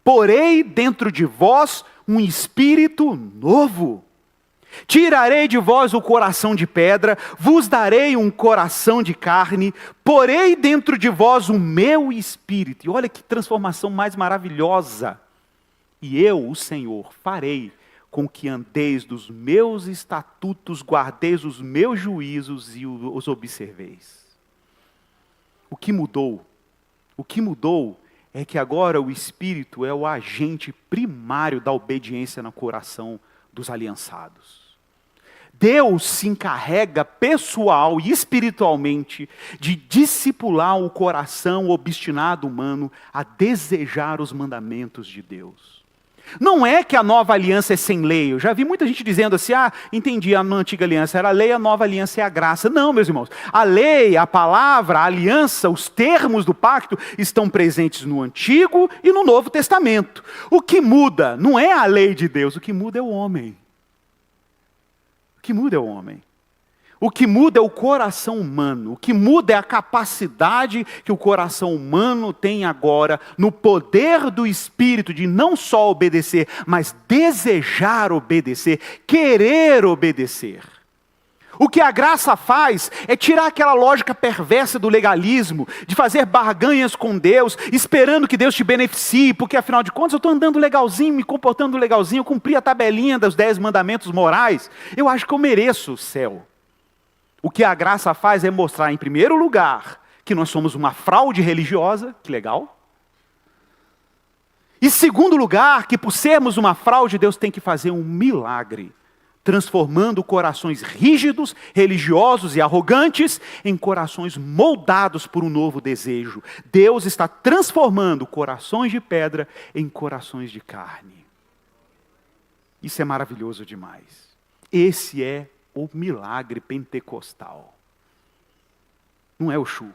Porei dentro de vós um espírito novo. Tirarei de vós o coração de pedra, vos darei um coração de carne, porei dentro de vós o meu espírito. E olha que transformação mais maravilhosa. E eu, o Senhor, farei com que andeis dos meus estatutos, guardeis os meus juízos e os observeis. O que mudou? O que mudou é que agora o Espírito é o agente primário da obediência no coração dos aliançados. Deus se encarrega pessoal e espiritualmente de discipular o coração obstinado humano a desejar os mandamentos de Deus. Não é que a nova aliança é sem lei. Eu já vi muita gente dizendo assim, entendi, a antiga aliança era a lei, a nova aliança é a graça. Não, meus irmãos. A lei, a palavra, a aliança, os termos do pacto estão presentes no Antigo e no Novo Testamento. O que muda não é a lei de Deus, o que muda é o homem. O que muda é o homem. O que muda é o coração humano. O que muda é a capacidade que o coração humano tem agora, no poder do Espírito, de não só obedecer, mas desejar obedecer, querer obedecer. O que a graça faz é tirar aquela lógica perversa do legalismo, de fazer barganhas com Deus, esperando que Deus te beneficie, porque afinal de contas eu estou andando legalzinho, me comportando legalzinho, eu cumpri a tabelinha dos 10 mandamentos morais, eu acho que eu mereço o céu. O que a graça faz é mostrar, em primeiro lugar, que nós somos uma fraude religiosa, que legal. E segundo lugar, que por sermos uma fraude, Deus tem que fazer um milagre, transformando corações rígidos, religiosos e arrogantes em corações moldados por um novo desejo. Deus está transformando corações de pedra em corações de carne. Isso é maravilhoso demais. Esse é o milagre pentecostal. Não é o Chu.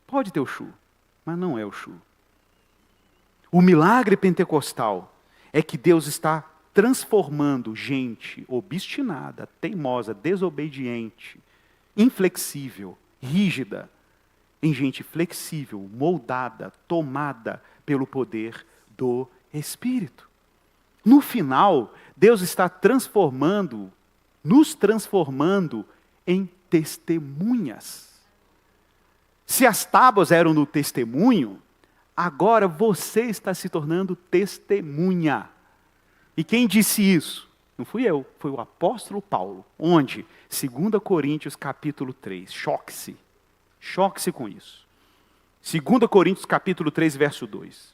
Pode ter o Chu, mas não é o Chu. O milagre pentecostal é que Deus está transformando gente obstinada, teimosa, desobediente, inflexível, rígida, em gente flexível, moldada, tomada pelo poder do Espírito. No final, Deus está nos transformando em testemunhas. Se as tábuas eram no testemunho, agora você está se tornando testemunha. E quem disse isso? Não fui eu, foi o apóstolo Paulo. Onde? 2 Coríntios capítulo 3. Choque-se. Choque-se com isso. 2 Coríntios capítulo 3, verso 2.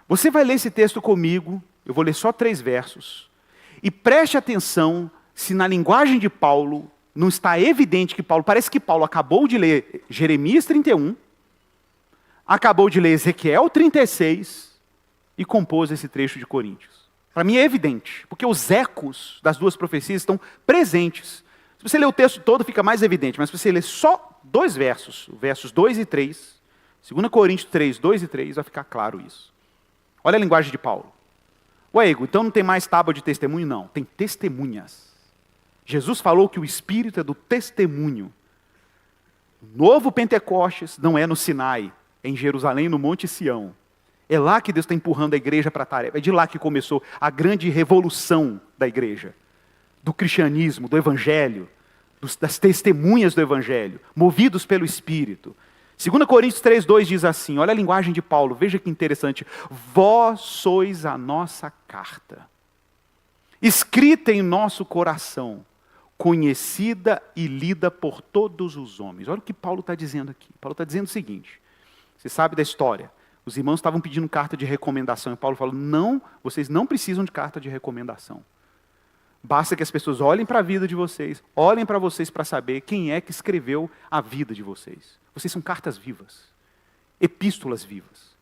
Você vai ler esse texto comigo, eu vou ler só 3 versos. E preste atenção se na linguagem de Paulo não está evidente que parece que Paulo acabou de ler Jeremias 31, acabou de ler Ezequiel 36 e compôs esse trecho de Coríntios. Para mim é evidente, porque os ecos das duas profecias estão presentes. Se você ler o texto todo fica mais evidente, mas se você ler só 2 versos, versos 2 e 3, 2 Coríntios 3, 2 e 3, vai ficar claro isso. Olha a linguagem de Paulo. Ué, Igor, então não tem mais tábua de testemunho? Não, tem testemunhas. Jesus falou que o Espírito é do testemunho. O novo Pentecostes não é no Sinai, é em Jerusalém, no Monte Sião. É lá que Deus está empurrando a igreja para a tarefa. É de lá que começou a grande revolução da igreja, do cristianismo, do evangelho, das testemunhas do evangelho, movidos pelo Espírito. 2 Coríntios 3:2 diz assim, olha a linguagem de Paulo, veja que interessante. Vós sois a nossa carta, escrita em nosso coração, conhecida e lida por todos os homens. Olha o que Paulo está dizendo aqui. Paulo está dizendo o seguinte, você sabe da história, os irmãos estavam pedindo carta de recomendação, e Paulo falou, não, vocês não precisam de carta de recomendação. Basta que as pessoas olhem para a vida de vocês, olhem para vocês para saber quem é que escreveu a vida de vocês. Vocês são cartas vivas, epístolas vivas.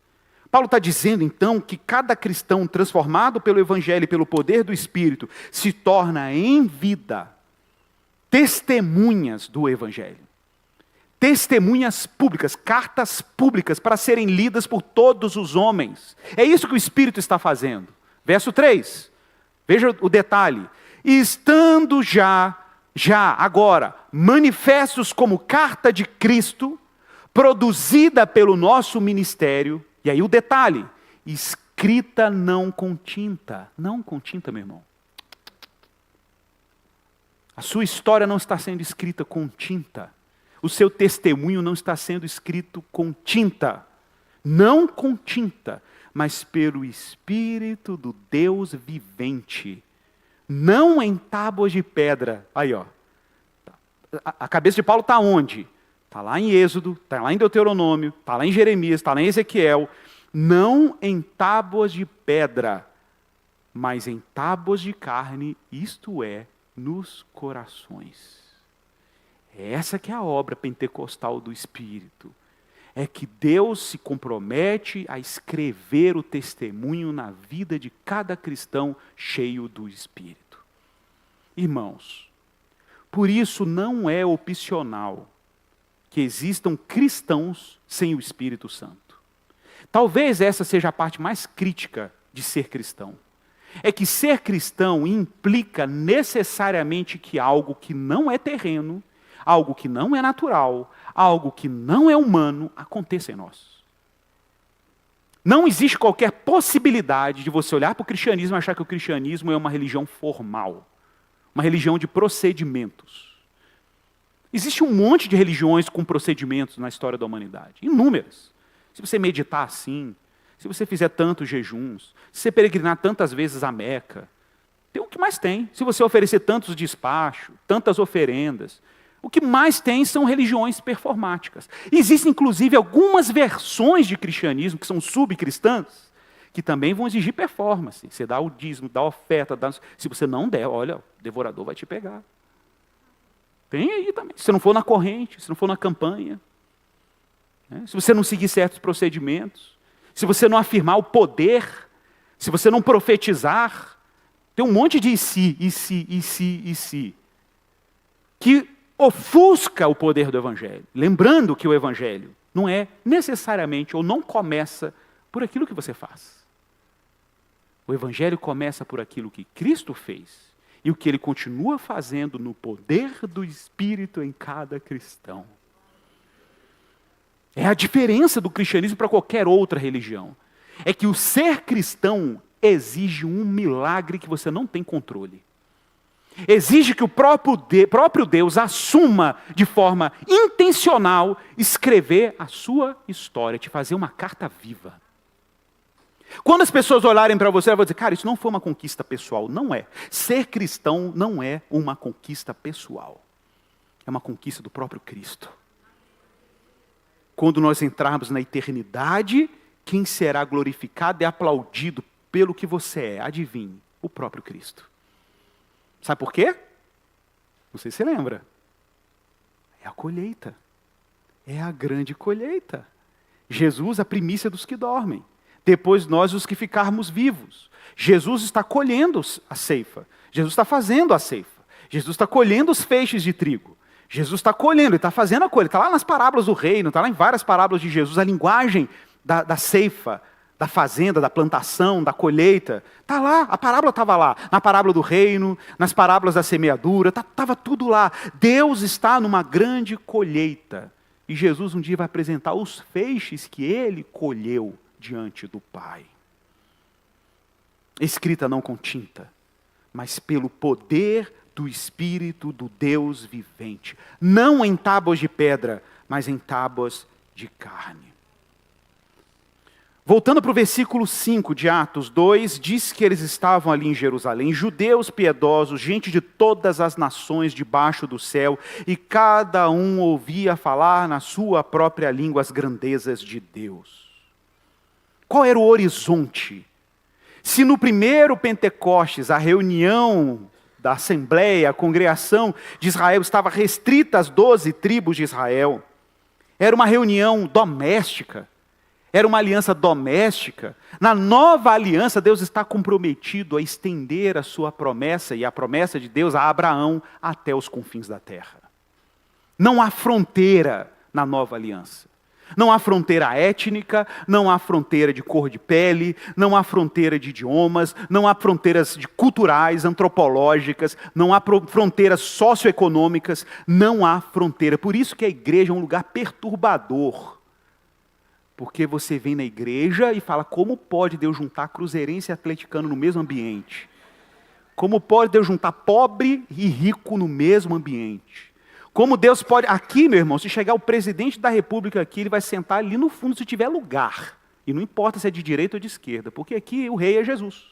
Paulo está dizendo então que cada cristão transformado pelo Evangelho e pelo poder do Espírito se torna em vida testemunhas do Evangelho. Testemunhas públicas, cartas públicas para serem lidas por todos os homens. É isso que o Espírito está fazendo. Verso 3, veja o detalhe. E estando agora, manifestos como carta de Cristo, produzida pelo nosso ministério, e aí o detalhe, escrita não com tinta, meu irmão. A sua história não está sendo escrita com tinta, o seu testemunho não está sendo escrito com tinta, não com tinta, mas pelo Espírito do Deus vivente, não em tábuas de pedra. Aí, ó. A cabeça de Paulo está onde? Está lá em Êxodo, está lá em Deuteronômio, está lá em Jeremias, está lá em Ezequiel. Não em tábuas de pedra, mas em tábuas de carne, isto é, nos corações. Essa que é a obra pentecostal do Espírito. É que Deus se compromete a escrever o testemunho na vida de cada cristão cheio do Espírito. Irmãos, por isso não é opcional que existam cristãos sem o Espírito Santo. Talvez essa seja a parte mais crítica de ser cristão. É que ser cristão implica necessariamente que algo que não é terreno, algo que não é natural, algo que não é humano, aconteça em nós. Não existe qualquer possibilidade de você olhar para o cristianismo e achar que o cristianismo é uma religião formal, uma religião de procedimentos. Existe um monte de religiões com procedimentos na história da humanidade, inúmeras. Se você meditar assim, se você fizer tantos jejuns, se você peregrinar tantas vezes a Meca, tem o que mais tem. Se você oferecer tantos despachos, tantas oferendas, o que mais tem são religiões performáticas. Existem, inclusive, algumas versões de cristianismo, que são subcristãs, que também vão exigir performance. Você dá o dízimo, dá a oferta, se você não der, olha, o devorador vai te pegar. Tem aí também. Se você não for na corrente, se não for na campanha, né? Se você não seguir certos procedimentos, se você não afirmar o poder, se você não profetizar, tem um monte de e se, que ofusca o poder do Evangelho. Lembrando que o Evangelho não é necessariamente, ou não começa por aquilo que você faz. O Evangelho começa por aquilo que Cristo fez e o que Ele continua fazendo no poder do Espírito em cada cristão. É a diferença do cristianismo para qualquer outra religião. É que o ser cristão exige um milagre que você não tem controle. Exige que o próprio Deus assuma de forma intencional escrever a sua história, te fazer uma carta viva. Quando as pessoas olharem para você, elas vão dizer, cara, isso não foi uma conquista pessoal. Não é. Ser cristão não é uma conquista pessoal. É uma conquista do próprio Cristo. Quando nós entrarmos na eternidade, quem será glorificado e aplaudido pelo que você é? Adivinhe, o próprio Cristo. Sabe por quê? Não sei se você lembra. É a colheita. É a grande colheita. Jesus, a primícia dos que dormem. Depois nós, os que ficarmos vivos. Jesus está colhendo a ceifa. Jesus está fazendo a ceifa. Jesus está colhendo os feixes de trigo. Jesus está colhendo, Ele está fazendo a colheita. Está lá nas parábolas do reino, está lá em várias parábolas de Jesus, a linguagem da ceifa, da fazenda, da plantação, da colheita. Está lá, a parábola estava lá. Na parábola do reino, nas parábolas da semeadura, estava tudo lá. Deus está numa grande colheita. E Jesus um dia vai apresentar os feixes que ele colheu diante do Pai. Escrita não com tinta, mas pelo poder do Espírito do Deus vivente. Não em tábuas de pedra, mas em tábuas de carne. Voltando para o versículo 5 de Atos 2, diz que eles estavam ali em Jerusalém, judeus piedosos, gente de todas as nações debaixo do céu, e cada um ouvia falar na sua própria língua as grandezas de Deus. Qual era o horizonte? Se no primeiro Pentecostes, a reunião da Assembleia, a congregação de Israel estava restrita às 12 tribos de Israel, era uma reunião doméstica, era uma aliança doméstica. Na nova aliança, Deus está comprometido a estender a sua promessa, e a promessa de Deus a Abraão até os confins da terra. Não há fronteira na nova aliança. Não há fronteira étnica, não há fronteira de cor de pele, não há fronteira de idiomas, não há fronteiras culturais, antropológicas, não há fronteiras socioeconômicas, não há fronteira. Por isso que a igreja é um lugar perturbador. Porque você vem na igreja e fala, como pode Deus juntar cruzeirense e atleticano no mesmo ambiente? Como pode Deus juntar pobre e rico no mesmo ambiente? Como Deus pode... Aqui, meu irmão, se chegar o presidente da república aqui, ele vai sentar ali no fundo se tiver lugar. E não importa se é de direita ou de esquerda, porque aqui o rei é Jesus.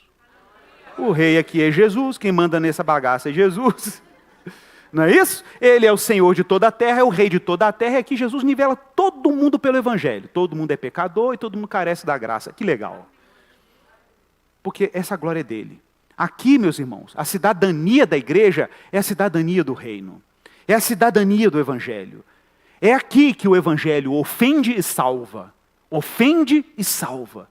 O rei aqui é Jesus, quem manda nessa bagaça é Jesus. Não é isso? Ele é o Senhor de toda a terra, é o rei de toda a terra, e aqui Jesus nivela todo mundo pelo evangelho. Todo mundo é pecador e todo mundo carece da graça. Que legal. Porque essa glória é dele. Aqui, meus irmãos, a cidadania da igreja é a cidadania do reino. É a cidadania do evangelho. É aqui que o evangelho ofende e salva. Ofende e salva.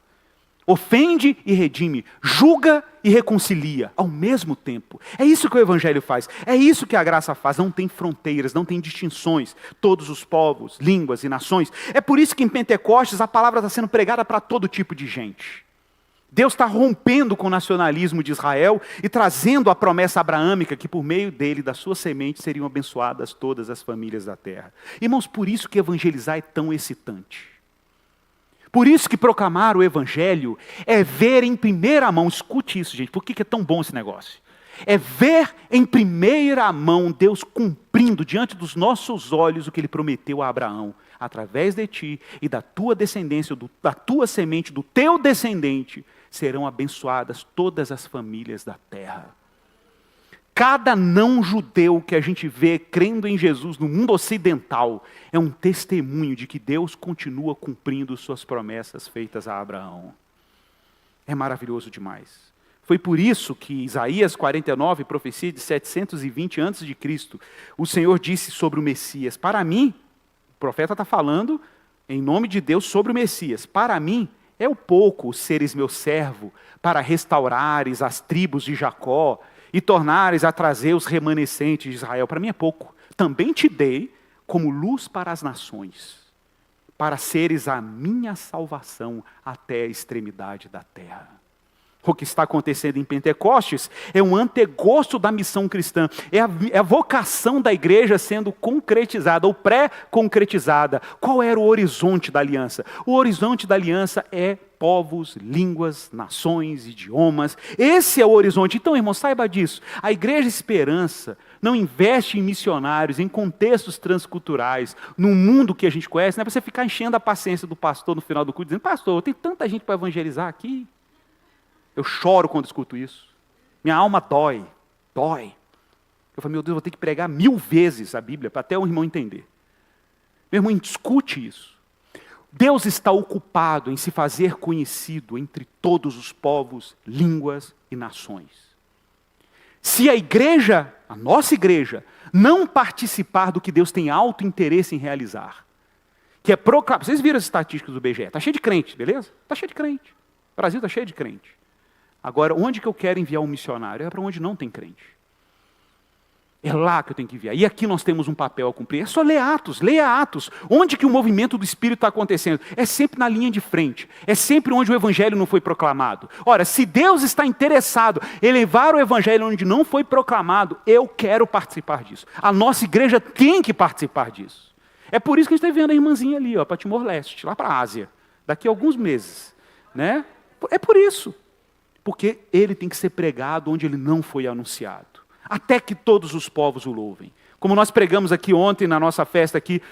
Ofende e redime, julga e reconcilia ao mesmo tempo. É isso que o evangelho faz, é isso que a graça faz. Não tem fronteiras, não tem distinções. Todos os povos, línguas e nações. É por isso que em Pentecostes a palavra está sendo pregada para todo tipo de gente. Deus está rompendo com o nacionalismo de Israel e trazendo a promessa abraâmica que por meio dele, da sua semente, seriam abençoadas todas as famílias da terra. Irmãos, por isso que evangelizar é tão excitante. Por isso que proclamar o evangelho é ver em primeira mão, escute isso, gente, por que é tão bom esse negócio? É ver em primeira mão Deus cumprindo diante dos nossos olhos o que ele prometeu a Abraão. Através de ti e da tua descendência, da tua semente, do teu descendente, serão abençoadas todas as famílias da terra. Cada não judeu que a gente vê crendo em Jesus no mundo ocidental é um testemunho de que Deus continua cumprindo suas promessas feitas a Abraão. É maravilhoso demais. Foi por isso que Isaías 49, profecia de 720 a.C., o Senhor disse sobre o Messias, para mim, o profeta está falando em nome de Deus sobre o Messias, para mim é o pouco seres meu servo para restaurares as tribos de Jacó, e tornares a trazer os remanescentes de Israel. Para mim é pouco. Também te dei como luz para as nações, para seres a minha salvação até a extremidade da terra. O que está acontecendo em Pentecostes é um antegosto da missão cristã. É a vocação da igreja sendo concretizada ou pré-concretizada. Qual era o horizonte da aliança? O horizonte da aliança é povos, línguas, nações, idiomas. Esse é o horizonte. Então, irmão, saiba disso. A Igreja Esperança não investe em missionários, em contextos transculturais, num mundo que a gente conhece. Não é para você ficar enchendo a paciência do pastor no final do culto, dizendo, pastor, tem tanta gente para evangelizar aqui. Eu choro quando escuto isso. Minha alma dói. Eu falo, meu Deus, eu vou ter que pregar 1000 vezes a Bíblia para até o irmão entender. Meu irmão, discute isso. Deus está ocupado em se fazer conhecido entre todos os povos, línguas e nações. Se a igreja, a nossa igreja, não participar do que Deus tem alto interesse em realizar, que é proclamar... Vocês viram as estatísticas do IBGE? Está cheio de crente, beleza? Está cheio de crente. O Brasil está cheio de crente. Agora, onde que eu quero enviar um missionário? É para onde não tem crente. É lá que eu tenho que enviar. E aqui nós temos um papel a cumprir. É só ler Atos, leia Atos. Onde que o movimento do Espírito está acontecendo? É sempre na linha de frente. É sempre onde o Evangelho não foi proclamado. Ora, se Deus está interessado em levar o Evangelho onde não foi proclamado, eu quero participar disso. A nossa igreja tem que participar disso. É por isso que a gente está vendo a irmãzinha ali, para Timor-Leste, lá para a Ásia, daqui a alguns meses. Né? É por isso. Porque ele tem que ser pregado onde ele não foi anunciado. Até que todos os povos o louvem. Como nós pregamos aqui ontem na nossa festa aqui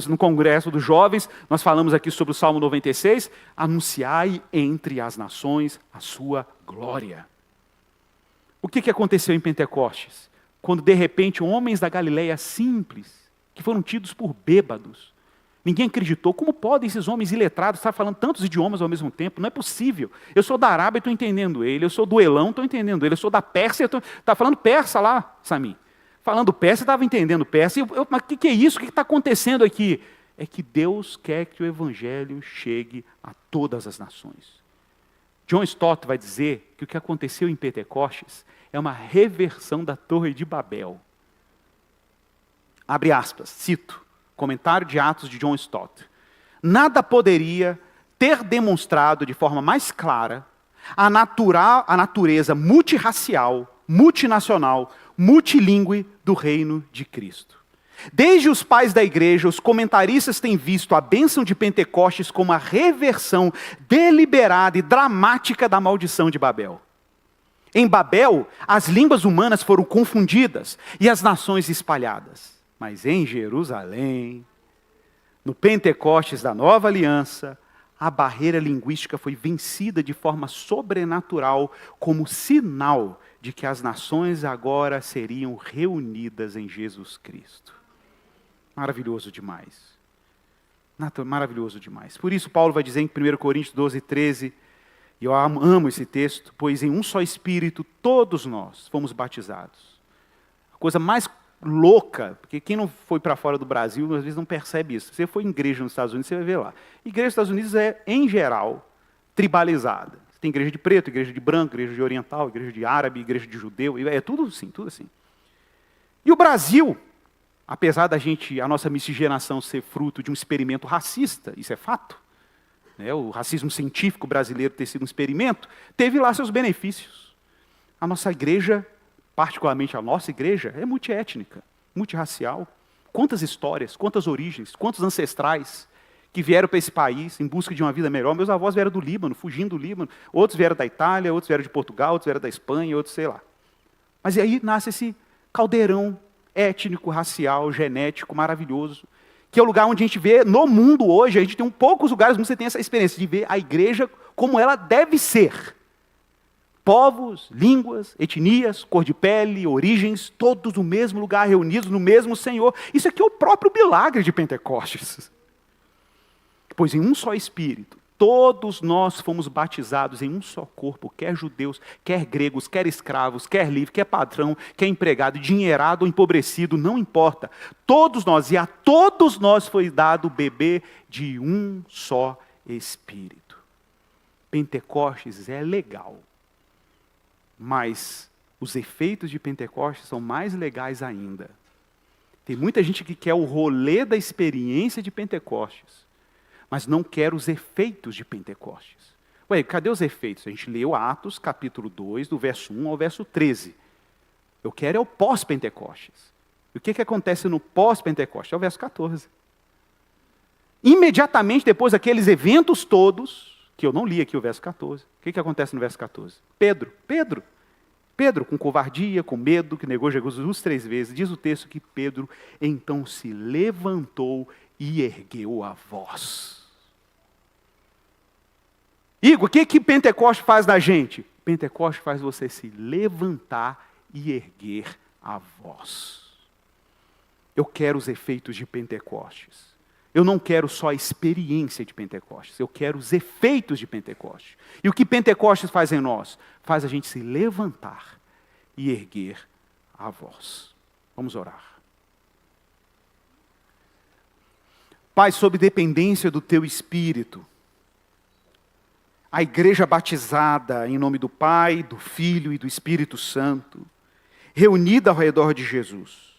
no Congresso dos Jovens, nós falamos aqui sobre o Salmo 96, anunciai entre as nações a sua glória. O que aconteceu em Pentecostes? Quando de repente homens da Galileia simples, que foram tidos por bêbados, ninguém acreditou. Como podem esses homens iletrados estar falando tantos idiomas ao mesmo tempo? Não é possível. Eu sou da Arábia, estou entendendo ele. Eu sou do Elão, estou entendendo ele. Eu sou da Pérsia, está falando persa lá, Samim. Falando persa, estava entendendo persa. Mas o que é isso? O que está acontecendo aqui? É que Deus quer que o evangelho chegue a todas as nações. John Stott vai dizer que o que aconteceu em Pentecostes é uma reversão da Torre de Babel. Abre aspas, cito, comentário de Atos de John Stott. Nada poderia ter demonstrado de forma mais clara a natureza multirracial, multinacional, multilingüe do reino de Cristo. Desde os pais da igreja, os comentaristas têm visto a bênção de Pentecostes como a reversão deliberada e dramática da maldição de Babel. Em Babel, as línguas humanas foram confundidas e as nações espalhadas. Mas em Jerusalém, no Pentecostes da Nova Aliança, a barreira linguística foi vencida de forma sobrenatural como sinal de que as nações agora seriam reunidas em Jesus Cristo. Maravilhoso demais. Maravilhoso demais. Por isso Paulo vai dizer em 1 Coríntios 12, 13, e eu amo esse texto, pois em um só Espírito todos nós fomos batizados. A coisa mais louca, porque quem não foi para fora do Brasil, às vezes não percebe isso. Se você for em igreja nos Estados Unidos, você vai ver lá. Igreja nos Estados Unidos é, em geral, tribalizada. Você tem igreja de preto, igreja de branco, igreja de oriental, igreja de árabe, igreja de judeu, é tudo assim, tudo assim. E o Brasil, apesar a nossa miscigenação ser fruto de um experimento racista, isso é fato, né? O racismo científico brasileiro ter sido um experimento, teve lá seus benefícios. A nossa igreja, particularmente a nossa igreja, é multiétnica, multirracial. Quantas histórias, quantas origens, quantos ancestrais que vieram para esse país em busca de uma vida melhor. Meus avós vieram do Líbano, fugindo do Líbano. Outros vieram da Itália, outros vieram de Portugal, outros vieram da Espanha, outros sei lá. Mas aí nasce esse caldeirão étnico, racial, genético, maravilhoso, que é o lugar onde a gente vê, no mundo hoje, a gente tem poucos lugares onde você tem essa experiência de ver a igreja como ela deve ser. Povos, línguas, etnias, cor de pele, origens, todos no mesmo lugar, reunidos no mesmo Senhor. Isso aqui é o próprio milagre de Pentecostes. Pois em um só Espírito, todos nós fomos batizados em um só corpo, quer judeus, quer gregos, quer escravos, quer livre, quer patrão, quer empregado, endinheirado ou empobrecido, não importa. Todos nós, e a todos nós foi dado beber de um só Espírito. Pentecostes é legal. Mas os efeitos de Pentecostes são mais legais ainda. Tem muita gente que quer o rolê da experiência de Pentecostes, mas não quer os efeitos de Pentecostes. Ué, cadê os efeitos? A gente leu Atos, capítulo 2, do verso 1 ao verso 13. Eu quero é o pós-Pentecostes. E o que acontece no pós-Pentecostes? É o verso 14. Imediatamente depois daqueles eventos todos, que eu não li aqui o verso 14. O que acontece no verso 14? Pedro, com covardia, com medo, que negou Jesus 3 vezes, diz o texto que Pedro então se levantou e ergueu a voz. Igor, o que Pentecoste faz da gente? Pentecoste faz você se levantar e erguer a voz. Eu quero os efeitos de Pentecostes. Eu não quero só a experiência de Pentecostes, eu quero os efeitos de Pentecostes. E o que Pentecostes faz em nós? Faz a gente se levantar e erguer a voz. Vamos orar. Pai, sob dependência do Teu Espírito, a igreja batizada em nome do Pai, do Filho e do Espírito Santo, reunida ao redor de Jesus,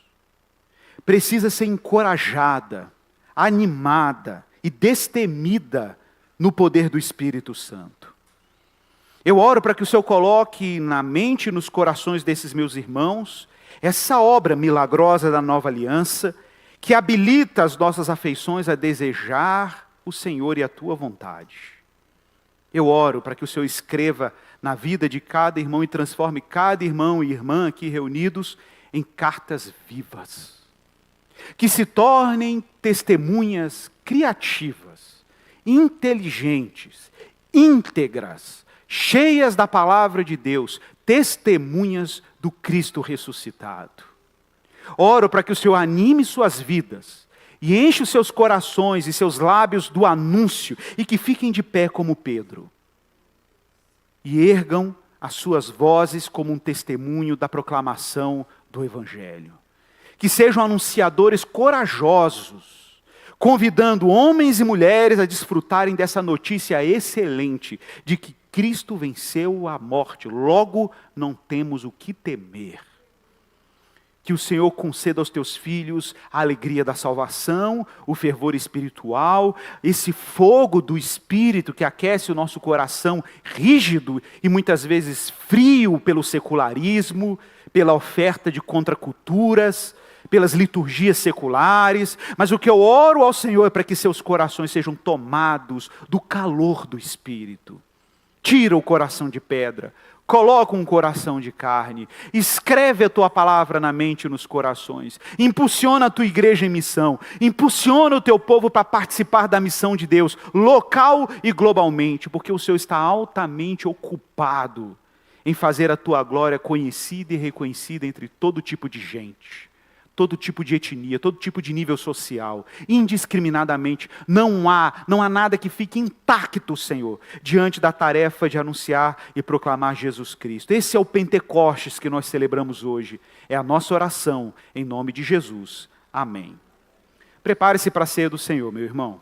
precisa ser encorajada, animada e destemida no poder do Espírito Santo. Eu oro para que o Senhor coloque na mente e nos corações desses meus irmãos essa obra milagrosa da nova aliança, que habilita as nossas afeições a desejar o Senhor e a tua vontade. Eu oro para que o Senhor escreva na vida de cada irmão e transforme cada irmão e irmã aqui reunidos em cartas vivas, que se tornem testemunhas criativas, inteligentes, íntegras, cheias da palavra de Deus, testemunhas do Cristo ressuscitado. Oro para que o Senhor anime suas vidas e enche os seus corações e seus lábios do anúncio e que fiquem de pé como Pedro e ergam as suas vozes como um testemunho da proclamação do Evangelho. Que sejam anunciadores corajosos, convidando homens e mulheres a desfrutarem dessa notícia excelente de que Cristo venceu a morte, logo não temos o que temer. Que o Senhor conceda aos teus filhos a alegria da salvação, o fervor espiritual, esse fogo do Espírito que aquece o nosso coração rígido e muitas vezes frio pelo secularismo, pela oferta de contraculturas, pelas liturgias seculares. Mas o que eu oro ao Senhor é para que seus corações sejam tomados do calor do Espírito. Tira o coração de pedra. Coloca um coração de carne, escreve a tua palavra na mente e nos corações, impulsiona a tua igreja em missão, impulsiona o teu povo para participar da missão de Deus, local e globalmente, porque o Senhor está altamente ocupado em fazer a tua glória conhecida e reconhecida entre todo tipo de gente, todo tipo de etnia, todo tipo de nível social, indiscriminadamente. Não há nada que fique intacto, Senhor, diante da tarefa de anunciar e proclamar Jesus Cristo. Esse é o Pentecostes que nós celebramos hoje. É a nossa oração, em nome de Jesus. Amém. Prepare-se para a ceia do Senhor, meu irmão.